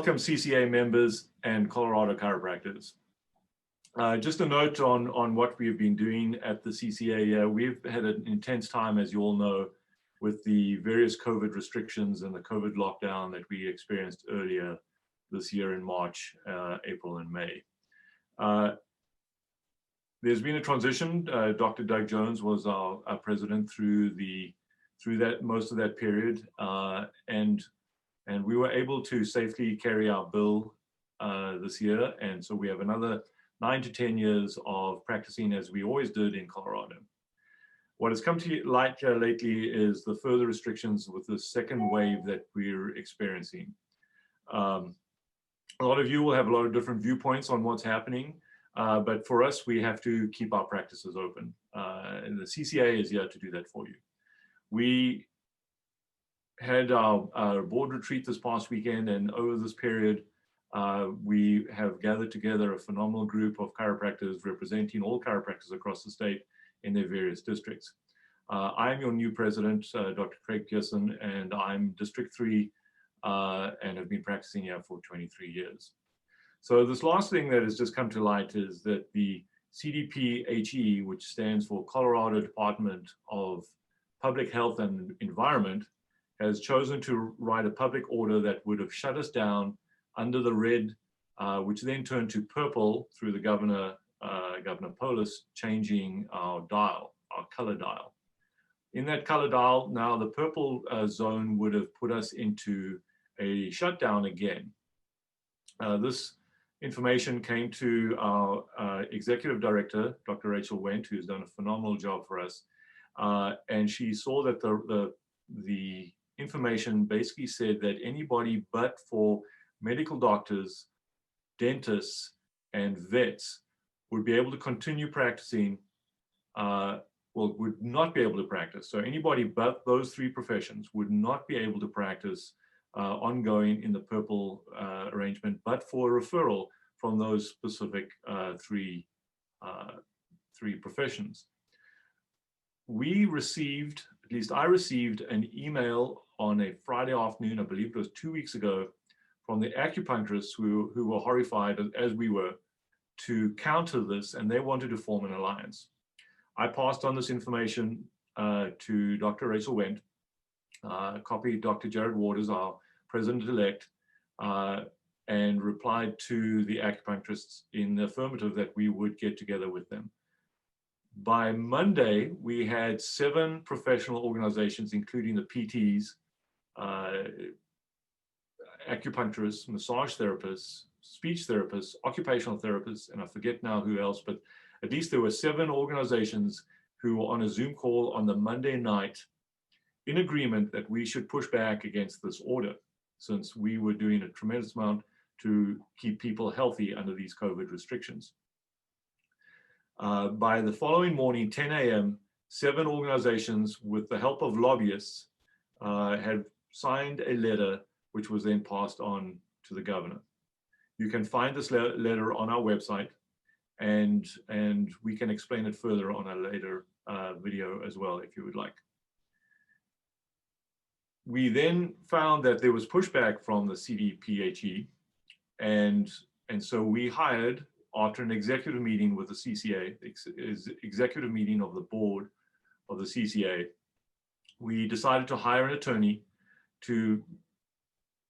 Welcome CCA members and Colorado chiropractors. Just a note on what we've been doing at the CCA. We've had an intense time, as you all know, with the various COVID restrictions and the COVID lockdown that we experienced earlier this year in March, April, and May. There's been a transition. Dr. Doug Jones was our president through most of that period, and we were able to safely carry our bill this year. And so we have another 9 to 10 years of practicing as we always did in Colorado. What has come to light lately is the further restrictions with the second wave that we're experiencing. A lot of you will have a lot of different viewpoints on what's happening, but for us, we have to keep our practices open. And the CCA is here to do that for you. We had our board retreat this past weekend, and over this period, we have gathered together a phenomenal group of chiropractors representing all chiropractors across the state in their various districts. I'm your new president, Dr. Craig Pearson, and I'm District 3 and have been practicing here for 23 years. So this last thing that has just come to light is that the CDPHE, which stands for Colorado Department of Public Health and Environment, has chosen to write a public order that would have shut us down under the red, which then turned to purple through the Governor Polis changing our dial, our color dial. In that color dial, now the purple zone would have put us into a shutdown again. This information came to our executive director, Dr. Rachel Wendt, who's done a phenomenal job for us. And she saw that the information basically said that anybody but for medical doctors, dentists, and vets would be able to continue practicing, would not be able to practice. So anybody but those three professions would not be able to practice ongoing in the purple arrangement, but for a referral from those specific three professions. We received, at least I received, an email on a Friday afternoon, I believe it was 2 weeks ago, from the acupuncturists who were horrified, as we were, to counter this, and they wanted to form an alliance. I passed on this information to Dr. Rachel Wendt, copied Dr. Jared Waters, our president-elect, and replied to the acupuncturists in the affirmative that we would get together with them. By Monday, we had 7 professional organizations, including the PTs, acupuncturists, massage therapists, speech therapists, occupational therapists, and I forget now who else, but at least there were 7 organizations who were on a Zoom call on the Monday night in agreement that we should push back against this order, since we were doing a tremendous amount to keep people healthy under these COVID restrictions. By the following morning, 10 a.m., 7 organizations, with the help of lobbyists, had signed a letter which was then passed on to the governor. You can find this letter on our website, and we can explain it further on a later video as well, if you would like. We then found that there was pushback from the CDPHE, and so we hired, after an executive meeting with the CCA, executive meeting of the board of the CCA, we decided to hire an attorney to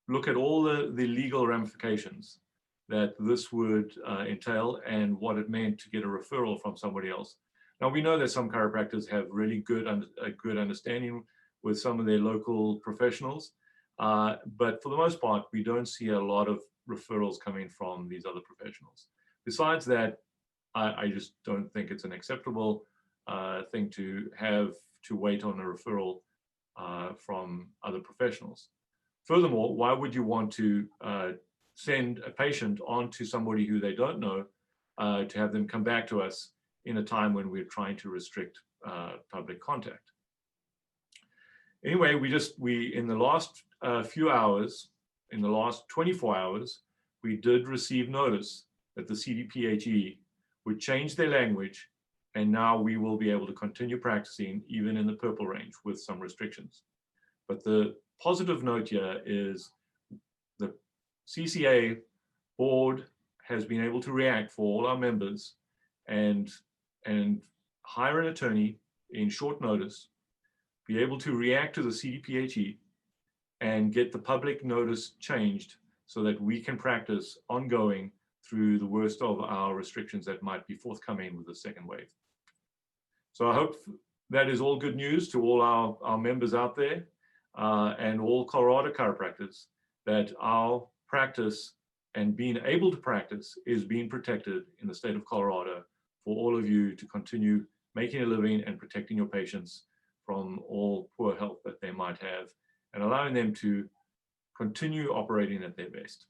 look at all the legal ramifications that this would entail and what it meant to get a referral from somebody else. Now, we know that some chiropractors have really good understanding with some of their local professionals, but for the most part, we don't see a lot of referrals coming from these other professionals. Besides that, I just don't think it's an acceptable thing to have to wait on a referral from other professionals. Furthermore, why would you want to send a patient on to somebody who they don't know to have them come back to us in a time when we're trying to restrict public contact? Anyway, we in the last few hours, in the last 24 hours, we did receive notice that the CDPHE would change their language, and now we will be able to continue practicing even in the purple range with some restrictions. But the positive note here is the CCA board has been able to react for all our members and hire an attorney in short notice, be able to react to the CDPHE and get the public notice changed so that we can practice ongoing through the worst of our restrictions that might be forthcoming with the second wave. So I hope that is all good news to all our members out there and all Colorado chiropractors, that our practice and being able to practice is being protected in the state of Colorado for all of you to continue making a living and protecting your patients from all poor health that they might have and allowing them to continue operating at their best.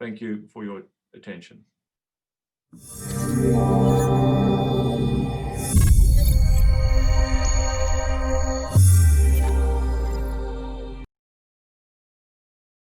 Thank you for your attention.